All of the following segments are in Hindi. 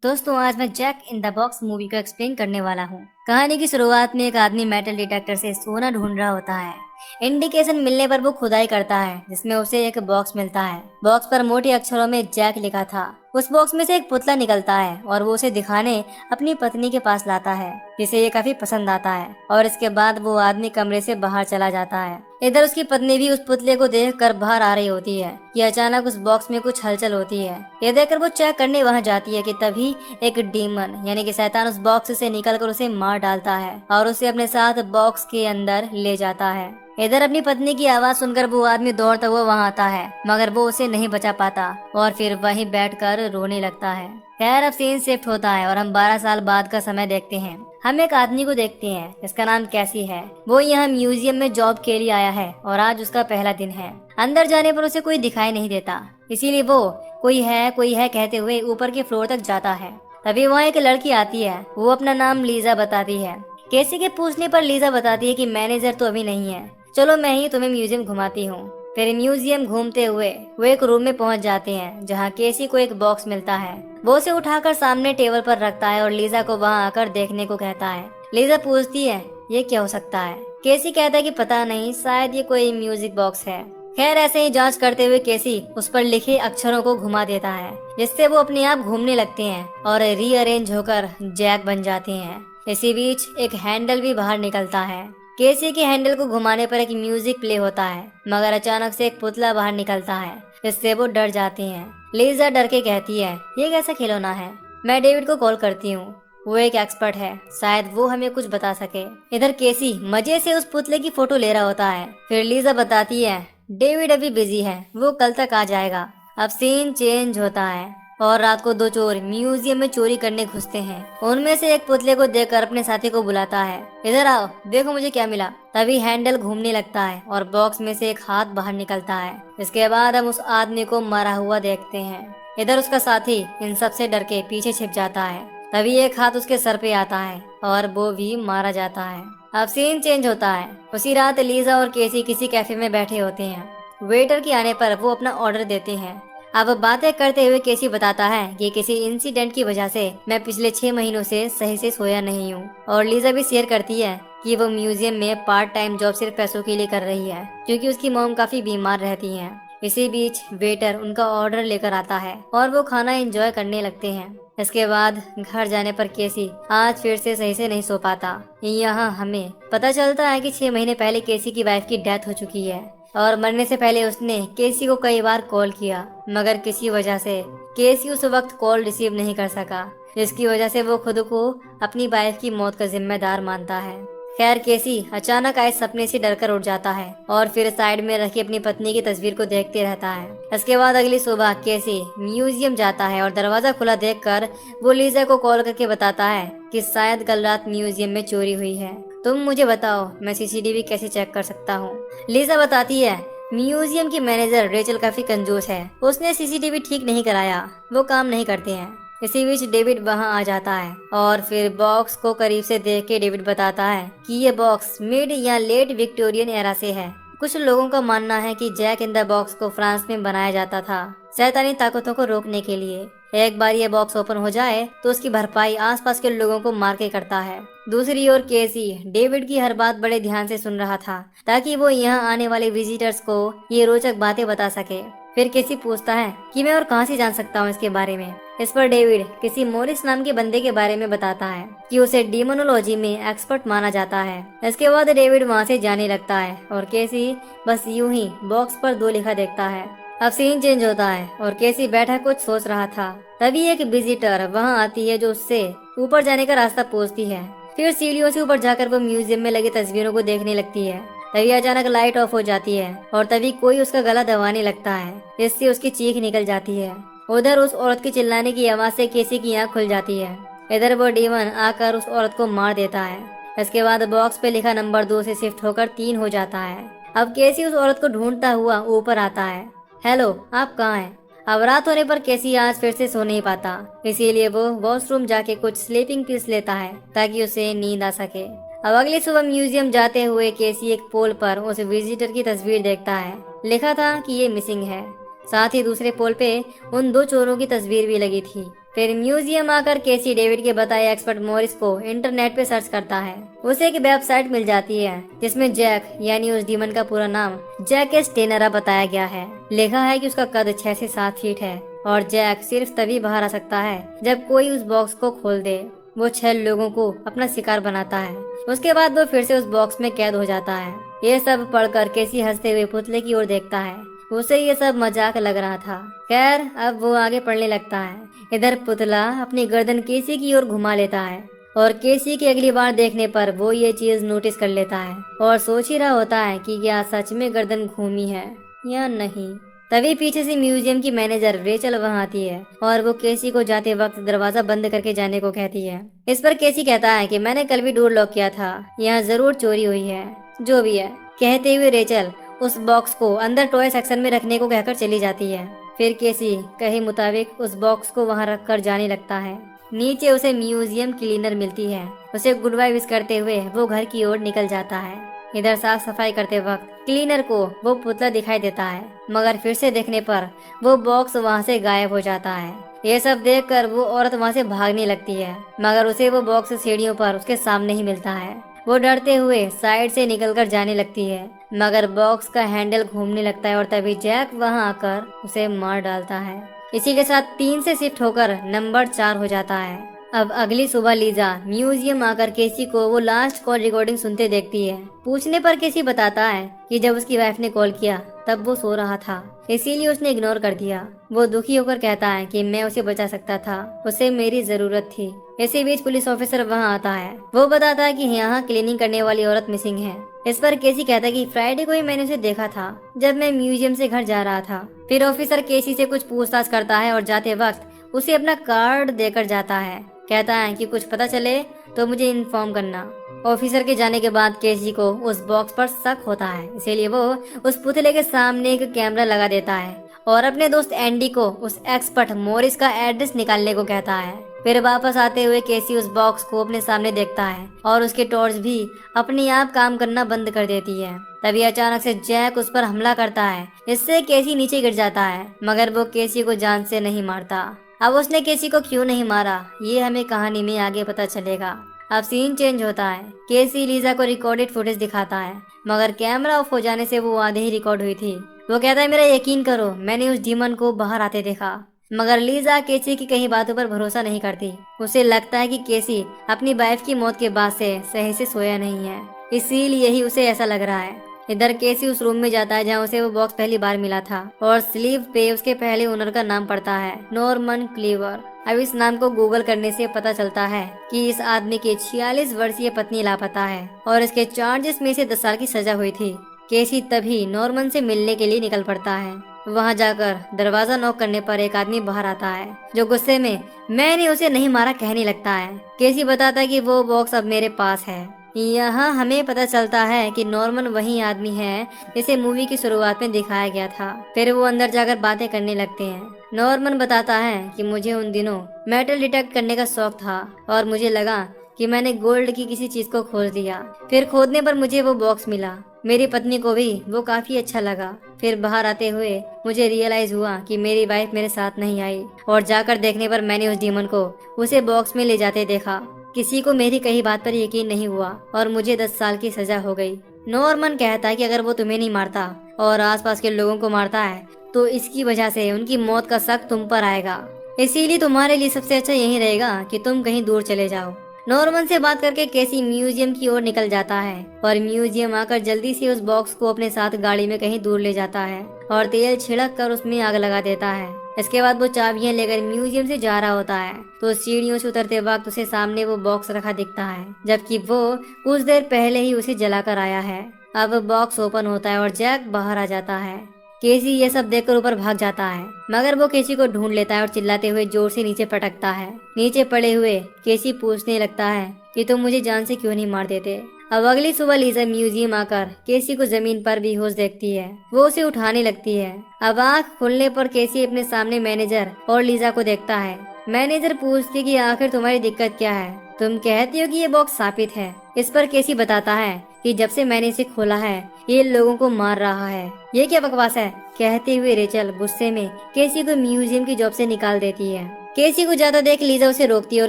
दोस्तों आज मैं jack in the box movie को एक्सप्लेन करने वाला हूँ। कहानी की शुरुआत में एक आदमी मेटल डिटेक्टर से सोना ढूंढ रहा होता है। इंडिकेशन मिलने पर वो खुदाई करता है जिसमें उसे एक बॉक्स मिलता है। बॉक्स पर मोटे अक्षरों में जैक लिखा था। उस बॉक्स में से एक पुतला निकलता है और वो उसे दिखाने अपनी पत्नी के पास लाता है, जिसे ये काफी पसंद आता है। और इसके बाद वो आदमी कमरे से बाहर चला जाता है। इधर उसकी पत्नी भी उस पुतले को देखकर बाहर आ रही होती है कि अचानक उस बॉक्स में कुछ हलचल होती है। ये देखकर वो चेक करने वहां जाती है कि तभी एक डीमन यानी कि शैतान उस बॉक्स से निकलकर उसे मार डालता है और उसे अपने साथ बॉक्स के अंदर ले जाता है। इधर अपनी पत्नी की आवाज सुनकर वो आदमी दौड़ता हुआ वहां आता है, मगर वो उसे नहीं बचा पाता और फिर वहीं बैठकर रोने लगता है। खैर अब सीन शिफ्ट होता है और हम 12 साल बाद का समय देखते हैं। हम एक आदमी को देखते हैं जिसका नाम कैसी है। वो यहाँ म्यूजियम में जॉब के लिए आया है और आज उसका पहला दिन है। अंदर जाने पर उसे कोई दिखाई नहीं देता, इसीलिए वो कोई है कहते हुए ऊपर के फ्लोर तक जाता है। तभी वहाँ एक लड़की आती है। वो अपना नाम लीजा बताती है। केसी के पूछने पर लीजा बताती है कि मैनेजर तो अभी नहीं है, चलो मैं ही तुम्हें म्यूजियम घुमाती हूँ। फिर म्यूजियम घूमते हुए वो एक रूम में पहुंच जाते हैं जहाँ केसी को एक बॉक्स मिलता है। वो उसे उठाकर सामने टेबल पर रखता है और लीजा को वहाँ आकर देखने को कहता है। लीजा पूछती है ये क्या हो सकता है। केसी कहता है कि पता नहीं, शायद ये कोई म्यूजिक बॉक्स है। खैर ऐसे ही जांच करते हुए केसी उस पर लिखे अक्षरों को घुमा देता है, जिससे वो अपने आप घूमने लगते हैं और रीअरेंज होकर जैक बन जाते हैं। इसी बीच एक हैंडल भी बाहर निकलता है। केसी के हैंडल को घुमाने पर एक म्यूजिक प्ले होता है, मगर अचानक से एक पुतला बाहर निकलता है, जिससे वो डर जाते हैं। लीजा डर के कहती है ये कैसा खिलौना है। मैं डेविड को कॉल करती हूँ, वो एक एक्सपर्ट है, शायद वो हमें कुछ बता सके। इधर केसी मजे से उस पुतले की फोटो ले रहा होता है। फिर लीजा बताती है डेविड अभी बिजी है, वो कल तक आ जाएगा। अब सीन चेंज होता है और रात को दो चोर म्यूजियम में चोरी करने घुसते हैं। उनमें से एक पुतले को देखकर अपने साथी को बुलाता है, इधर आओ देखो मुझे क्या मिला। तभी हैंडल घूमने लगता है और बॉक्स में से एक हाथ बाहर निकलता है। इसके बाद हम उस आदमी को मरा हुआ देखते हैं। इधर उसका साथी इन सब से डर के पीछे छिप जाता है। तभी एक हाथ उसके सर पे आता है और वो भी मारा जाता है। अब सीन चेंज होता है। उसी रात लीजा और केसी किसी कैफे में बैठे होते हैं। वेटर के आने पर वो अपना ऑर्डर देते हैं। अब बातें करते हुए केसी बताता है कि किसी इंसिडेंट की वजह से मैं पिछले 6 महीनों से सही से सोया नहीं हूँ। और लीजा भी शेयर करती है कि वो म्यूजियम में पार्ट टाइम जॉब सिर्फ पैसों के लिए कर रही है, क्योंकि उसकी मॉम काफी बीमार रहती हैं। इसी बीच वेटर उनका ऑर्डर लेकर आता है और वो खाना एंजॉय करने लगते हैं। इसके बाद घर जाने पर केसी आज फिर से सही से नहीं सो पाता। यहाँ हमें पता चलता है कि 6 महीने पहले केसी की वाइफ की डेथ हो चुकी है और मरने से पहले उसने केसी को कई बार कॉल किया, मगर किसी वजह से केसी उस वक्त कॉल रिसीव नहीं कर सका, जिसकी वजह से वो खुद को अपनी वाइफ की मौत का जिम्मेदार मानता है। खैर केसी अचानक आए सपने से डरकर उठ जाता है और फिर साइड में रखी अपनी पत्नी की तस्वीर को देखते रहता है। इसके बाद अगली सुबह केसी म्यूजियम जाता है और दरवाजा खुला देखकर वो लीजा को कॉल करके बताता है कि शायद कल रात म्यूजियम में चोरी हुई है। तुम मुझे बताओ मैं सीसीटीवी कैसे चेक कर सकता हूँ। लीजा बताती है म्यूजियम की मैनेजर रेचल काफी कंजूस है, उसने सीसीटीवी ठीक नहीं कराया, वो काम नहीं करते हैं। इसी बीच डेविड वहां आ जाता है और फिर बॉक्स को करीब से देख के डेविड बताता है कि ये बॉक्स मिड या लेट विक्टोरियन एरा से है। कुछ लोगों का मानना है कि जैक इन द बॉक्स को फ्रांस में बनाया जाता था शैतानी ताकतों को रोकने के लिए। एक बार ये बॉक्स ओपन हो जाए तो उसकी भरपाई आसपास के लोगों को मार के करता है। दूसरी ओर केसी डेविड की हर बात बड़े ध्यान से सुन रहा था ताकि वो यहाँ आने वाले विजिटर्स को ये रोचक बातें बता सके। फिर केसी पूछता है कि मैं और कहां से जान सकता हूँ इसके बारे में। इस पर डेविड किसी मोरिस नाम के बंदे के बारे में बताता है कि उसे डीमोनोलॉजी में एक्सपर्ट माना जाता है। इसके बाद डेविड वहां से जाने लगता है और केसी बस यूं ही बॉक्स पर 2 लिखा देखता है। अब सीन चेंज होता है और केसी बैठा कुछ सोच रहा था। तभी एक विजिटर वहां आती है जो उससे ऊपर जाने का रास्ता पूछती है। फिर सीढ़ियों से ऊपर जाकर वो म्यूजियम में लगी तस्वीरों को देखने लगती है। तभी अचानक लाइट ऑफ हो जाती है और तभी कोई उसका गला दबाने लगता है, जिससे उसकी चीख निकल जाती है। उधर उस औरत की चिल्लाने की आवाज से केसी की आंख खुल जाती है। इधर वो डीमन आकर उस औरत को मार देता है। इसके बाद बॉक्स पे लिखा नंबर 2 से शिफ्ट होकर 3 हो जाता है। अब केसी उस औरत को ढूंढता हुआ ऊपर आता है। हेलो, आप कहाँ हैं? अब रात होने पर केसी आज फिर से सो नहीं पाता, इसीलिए वो वॉशरूम जाके कुछ स्लीपिंग पिल्स लेता है ताकि उसे नींद आ सके। अब अगली सुबह म्यूजियम जाते हुए केसी एक पोल पर उस विजिटर की तस्वीर देखता है। लिखा था कि ये मिसिंग है। साथ ही दूसरे पोल पे उन 2 चोरों की तस्वीर भी लगी थी। फिर म्यूजियम आकर केसी डेविड के बताए एक्सपर्ट मॉरिस को इंटरनेट पे सर्च करता है। उसे एक वेबसाइट मिल जाती है जिसमें जैक यानी उस डीमन का पूरा नाम जैक एस टेनरा बताया गया है। लिखा है कि उसका कद 6 से 7 फीट है और जैक सिर्फ तभी बाहर आ सकता है जब कोई उस बॉक्स को खोल दे। वो 6 लोगों को अपना शिकार बनाता है। उसके बाद वो फिर से उस बॉक्स में कैद हो जाता है। ये सब पढ़कर केसी हंसते हुए पुतले की ओर देखता है। उसे ये सब मजाक लग रहा था। खैर अब वो आगे पढ़ने लगता है। इधर पुतला अपनी गर्दन केसी की ओर घुमा लेता है और केसी की अगली बार देखने पर वो ये चीज नोटिस कर लेता है और सोच ही रहा होता है कि क्या सच में गर्दन घूमी है या नहीं। तभी पीछे से म्यूजियम की मैनेजर रेचल वहां आती है और वो केसी को जाते वक्त दरवाजा बंद करके जाने को कहती है। इस पर केसी कहता है कि मैंने कल भी डोर लॉक किया था, यहाँ जरूर चोरी हुई है। जो भी है, कहते हुए रेचल उस बॉक्स को अंदर टॉय सेक्शन में रखने को कहकर चली जाती है। फिर केसी कहे मुताबिक उस बॉक्स को वहां रखकर जाने लगता है। नीचे उसे म्यूजियम क्लीनर मिलती है। उसे गुड बाय विश करते हुए वो घर की ओर निकल जाता है। इधर साफ सफाई करते वक्त क्लीनर को वो पुतला दिखाई देता है, मगर फिर से देखने पर वो बॉक्स वहां से गायब हो जाता है। ये सब देखकर वो औरत वहां से भागने लगती है, मगर उसे वो बॉक्स सीढ़ियों पर उसके सामने ही मिलता है। वो डरते हुए साइड से निकलकर जाने लगती है, मगर बॉक्स का हैंडल घूमने लगता है और तभी जैक वहां आकर उसे मार डालता है। इसी के साथ 3 से शिफ्ट होकर नंबर 4 हो जाता है। अब अगली सुबह लीजा म्यूजियम आकर केसी को वो लास्ट कॉल रिकॉर्डिंग सुनते देखती है। पूछने पर केसी बताता है कि जब उसकी वाइफ ने कॉल किया तब वो सो रहा था, इसीलिए उसने इग्नोर कर दिया। वो दुखी होकर कहता है कि मैं उसे बचा सकता था, उसे मेरी जरूरत थी। इसी बीच पुलिस ऑफिसर वहां आता है। वो बताता है कि यहाँ क्लीनिंग करने वाली औरत मिसिंग है। इस पर केसी कहता है कि फ्राइडे को ही मैंने उसे देखा था जब मैं म्यूजियम से घर जा रहा था। फिर ऑफिसर केसी से कुछ पूछताछ करता है और जाते वक्त उसे अपना कार्ड देकर जाता है। कहता है कि कुछ पता चले तो मुझे इन्फॉर्म करना। ऑफिसर के जाने के बाद केसी को उस बॉक्स पर शक होता है, इसीलिए वो उस पुतले के सामने एक कैमरा लगा देता है और अपने दोस्त एंडी को उस एक्सपर्ट मॉरिस का एड्रेस निकालने को कहता है। फिर वापस आते हुए केसी उस बॉक्स को अपने सामने देखता है और उसकी टॉर्च भी अपने आप काम करना बंद कर देती है। तभी अचानक से जैक उस पर हमला करता है, इससे केसी नीचे गिर जाता है, मगर वो केसी को जान से नहीं मारता। अब उसने केसी को क्यों नहीं मारा ये हमें कहानी में आगे पता चलेगा। अब सीन चेंज होता है। केसी लीजा को रिकॉर्डेड फुटेज दिखाता है, मगर कैमरा ऑफ हो जाने से वो आधे ही रिकॉर्ड हुई थी। वो कहता है मेरा यकीन करो, मैंने उस डीमन को बाहर आते देखा। मगर लीजा केसी की कई बातों पर भरोसा नहीं करती। उसे लगता है कि केसी अपनी वाइफ की मौत के बाद से सही से सोया नहीं है, इसीलिए ही उसे ऐसा लग रहा है। इधर केसी उस रूम में जाता है जहाँ उसे वो बॉक्स पहली बार मिला था और स्लीव पे उसके पहले ओनर का नाम पड़ता है, नॉर्मन क्लीवर। अब इस नाम को गूगल करने से पता चलता है कि इस आदमी की 46 वर्षीय पत्नी लापता है और इसके चार्जेस में से 10 साल की सजा हुई थी। केसी तभी नॉर्मन से मिलने के लिए निकल पड़ता है। वहां जाकर दरवाजा नॉक करने पर एक आदमी बाहर आता है जो गुस्से में मैंने उसे नहीं मारा कहने लगता है। केसी बताता है कि वो बॉक्स अब मेरे पास है। यहाँ हमें पता चलता है कि नॉर्मन वही आदमी है जिसे मूवी की शुरुआत में दिखाया गया था। फिर वो अंदर जाकर बातें करने लगते हैं। नॉर्मन बताता है कि मुझे उन दिनों मेटल डिटेक्ट करने का शौक था और मुझे लगा कि मैंने गोल्ड की किसी चीज को खोज दिया। फिर खोदने पर मुझे वो बॉक्स मिला। मेरी पत्नी को भी वो काफी अच्छा लगा। फिर बाहर आते हुए मुझे रियलाइज हुआ कि मेरी वाइफ मेरे साथ नहीं आई और जाकर देखने पर मैंने उस डीमन को उसे बॉक्स में ले जाते देखा। किसी को मेरी कही बात पर यकीन नहीं हुआ और मुझे 10 साल की सजा हो गई। नॉर्मन कहता है कि अगर वो तुम्हें नहीं मारता और आसपास के लोगों को मारता है तो इसकी वजह से उनकी मौत का शक तुम पर आएगा, इसीलिए तुम्हारे लिए सबसे अच्छा यही रहेगा कि तुम कहीं दूर चले जाओ। नॉर्मन से बात करके केसी म्यूजियम की ओर निकल जाता है और म्यूजियम आकर जल्दी से उस बॉक्स को अपने साथ गाड़ी में कहीं दूर ले जाता है और तेल छिड़क कर उसमें आग लगा देता है। इसके बाद वो चाबियां लेकर म्यूजियम से जा रहा होता है तो सीढ़ियों से उतरते वक्त उसे सामने वो बॉक्स रखा दिखता है, जबकि वो कुछ देर पहले ही उसे जलाकर आया है। अब बॉक्स ओपन होता है और जैक बाहर आ जाता है। केसी ये सब देखकर ऊपर भाग जाता है, मगर वो केसी को ढूंढ लेता है और चिल्लाते हुए जोर से नीचे पटकता है। नीचे पड़े हुए केसी पूछने लगता है कि तुम मुझे जान से क्यों नहीं मार देते। अब अगली सुबह लीजा म्यूजियम आकर केसी को जमीन पर बेहोश देखती है। वो उसे उठाने लगती है। अब आँख खुलने पर केसी अपने सामने मैनेजर और लीजा को देखता है। मैनेजर पूछती कि आखिर तुम्हारी दिक्कत क्या है, तुम कहती हो कि ये बॉक्स साबित है। इस पर केसी बताता है कि जब से मैंने इसे खोला है ये लोगों को मार रहा है। ये क्या बकवास है, कहते हुए रेचल गुस्से में केसी को म्यूजियम की जॉब से निकाल देती है। केसी को जाता देख लीजा उसे रोकती है और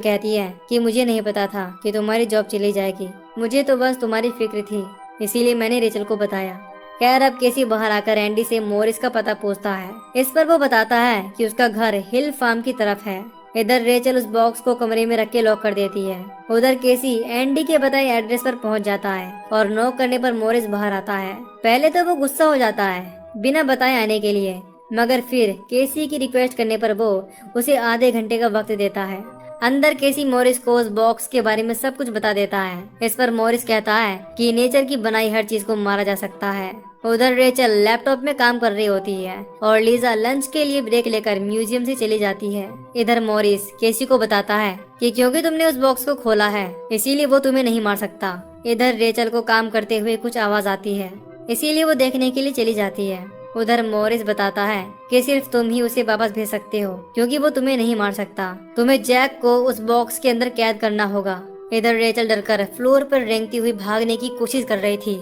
कहती है कि मुझे नहीं पता था कि तुम्हारी जॉब चली जाएगी, मुझे तो बस तुम्हारी फिक्र थी, इसीलिए मैंने रेचल को बताया। खैर अब केसी बाहर आकर एंडी से मोरिस का पता पूछता है। इस पर वो बताता है कि उसका घर हिल फार्म की तरफ है। इधर रेचल उस बॉक्स को कमरे में रख के लॉक कर देती है। उधर केसी एंडी के बताए एड्रेस पर पहुंच जाता है और नॉक करने पर मोरिस बाहर आता है। पहले तो वो गुस्सा हो जाता है बिना बताए आने के लिए, मगर फिर केसी की रिक्वेस्ट करने पर वो उसे आधे घंटे का वक्त देता है। अंदर केसी मोरिस को उस बॉक्स के बारे में सब कुछ बता देता है। इस पर मोरिस कहता है कि नेचर की बनाई हर चीज को मारा जा सकता है। उधर रेचल लैपटॉप में काम कर रही होती है और लीजा लंच के लिए ब्रेक लेकर म्यूजियम से चली जाती है। इधर मोरिस केसी को बताता है कि क्योंकि तुमने उस बॉक्स को खोला है इसीलिए वो तुम्हें नहीं मार सकता। इधर रेचल को काम करते हुए कुछ आवाज आती है, इसीलिए वो देखने के लिए चली जाती है। उधर मोरिस बताता है कि सिर्फ तुम ही उसे वापस भेज सकते हो क्योंकि वो तुम्हें नहीं मार सकता, तुम्हें जैक को उस बॉक्स के अंदर कैद करना होगा। इधर रेचल डरकर फ्लोर पर रेंगती हुई भागने की कोशिश कर रही थी,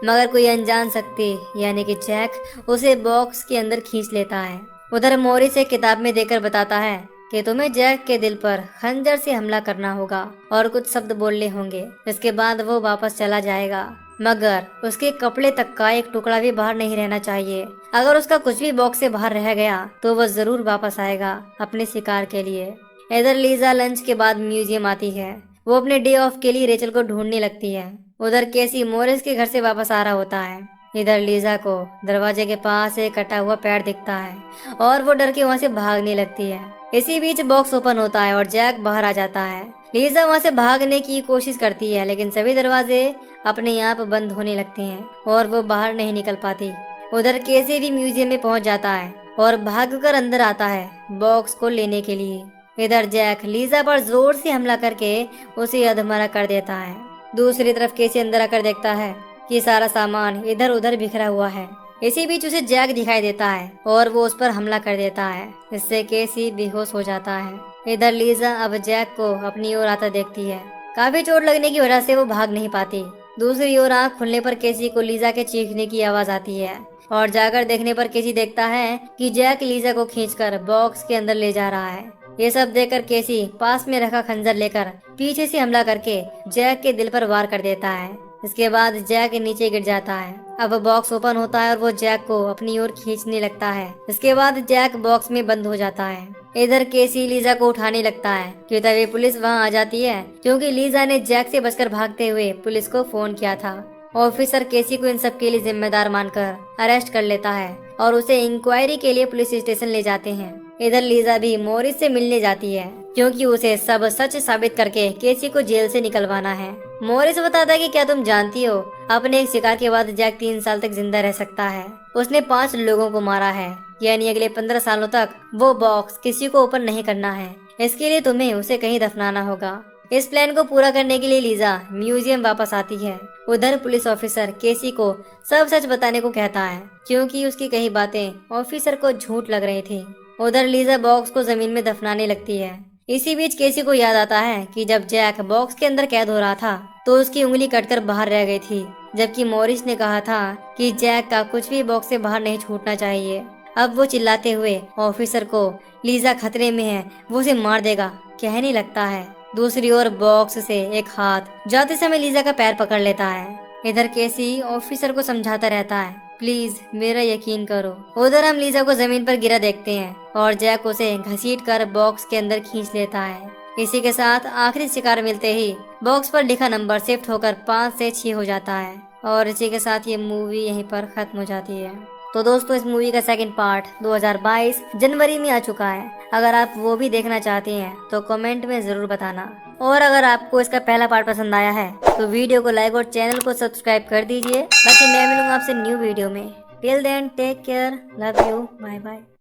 मगर कोई अनजान शक्ति यानी कि जैक उसे बॉक्स के अंदर खींच लेता है। उधर मोरिस एक किताब में देकर बताता है कि तुम्हें जैक के दिल पर खंजर से हमला करना होगा और कुछ शब्द बोलने होंगे, इसके बाद वो वापस चला जाएगा, मगर उसके कपड़े तक का एक टुकड़ा भी बाहर नहीं रहना चाहिए। अगर उसका कुछ भी बॉक्स से बाहर रह गया तो वो जरूर वापस आएगा अपने शिकार के लिए। इधर लीजा लंच के बाद म्यूजियम आती है। वो अपने डे ऑफ के लिए रेचल को ढूंढने लगती है। उधर केसी मोरिस के घर से वापस आ रहा होता है। इधर लीजा को दरवाजे के पास एक कटा हुआ पैर दिखता है और वो डर के वहाँ से भागने लगती है। इसी बीच बॉक्स ओपन होता है और जैक बाहर आ जाता है। लीजा वहाँ से भागने की कोशिश करती है लेकिन सभी दरवाजे अपने आप बंद होने लगते हैं और वो बाहर नहीं निकल पाती। उधर केसी भी म्यूजियम में पहुँच जाता है और भागकर अंदर आता है बॉक्स को लेने के लिए। इधर जैक लीजा पर जोर से हमला करके उसे अधमरा कर देता है। दूसरी तरफ केसी अंदर आकर देखता है कि सारा सामान इधर उधर बिखरा हुआ है। इसी बीच उसे जैक दिखाई देता है और वो उस पर हमला कर देता है, इससे केसी बेहोश हो जाता है। इधर लीजा अब जैक को अपनी ओर आता देखती है। काफी चोट लगने की वजह से वो भाग नहीं पाती। दूसरी ओर आँख खुलने पर केसी को लीजा के चीखने की आवाज आती है और जाकर देखने पर केसी देखता है कि जैक लीजा को खींचकर बॉक्स के अंदर ले जा रहा है। ये सब देखकर केसी पास में रखा खंजर लेकर पीछे से हमला करके जैक के दिल पर वार कर देता है। इसके बाद जैक नीचे गिर जाता है। अब बॉक्स ओपन होता है और वो जैक को अपनी ओर खींचने लगता है। इसके बाद जैक बॉक्स में बंद हो जाता है। इधर केसी लीजा को उठाने लगता है कि तभी पुलिस वहां आ जाती है क्योंकि लीजा ने जैक से बचकर भागते हुए पुलिस को फोन किया था। ऑफिसर केसी को इन सब के लिए जिम्मेदार मानकर अरेस्ट कर लेता है और उसे इंक्वायरी के लिए पुलिस स्टेशन ले जाते हैं। इधर लीजा भी मोरिस से मिलने जाती है क्योंकि उसे सब सच साबित करके केसी को जेल से निकलवाना है। मोरिस बताता है कि क्या तुम जानती हो अपने एक शिकार के बाद जैक 3 साल तक जिंदा रह सकता है। उसने 5 लोगों को मारा है, यानी अगले 15 सालों तक वो बॉक्स किसी को ओपन नहीं करना है। इसके लिए तुम्हें उसे कहीं दफनाना होगा। इस प्लान को पूरा करने के लिए लीजा म्यूजियम वापस आती है। उधर पुलिस ऑफिसर केसी को सब सच बताने को कहता है क्योंकि उसकी कई बातें ऑफिसर को झूठ लग रही थी। उधर लीजा बॉक्स को जमीन में दफनाने लगती है। इसी बीच केसी को याद आता है कि जब जैक बॉक्स के अंदर कैद हो रहा था तो उसकी उंगली कटकर बाहर रह गई थी, जबकि मोरिस ने कहा था कि जैक का कुछ भी बॉक्स से बाहर नहीं छूटना चाहिए। अब वो चिल्लाते हुए ऑफिसर को लीजा खतरे में है, वो उसे मार देगा कहने लगता है। दूसरी ओर बॉक्स से एक हाथ जाते समय लीजा का पैर पकड़ लेता है। इधर केसी ऑफिसर को समझाता रहता है, प्लीज मेरा यकीन करो। उधर हम लीजा को जमीन पर गिरा देखते हैं और जैक उसे घसीट कर बॉक्स के अंदर खींच लेता है। इसी के साथ आखिरी शिकार मिलते ही बॉक्स पर लिखा नंबर शिफ्ट होकर 5 से 6 हो जाता है और इसी के साथ ये मूवी यहीं पर खत्म हो जाती है। तो दोस्तों इस मूवी का सेकंड पार्ट 2022 जनवरी में आ चुका है। अगर आप वो भी देखना चाहते हैं तो कमेंट में जरूर बताना। और अगर आपको इसका पहला पार्ट पसंद आया है तो वीडियो को लाइक और चैनल को सब्सक्राइब कर दीजिए। बाकी मैं मिलूंगा आपसे न्यू वीडियो में। Till then take care, love you, bye bye.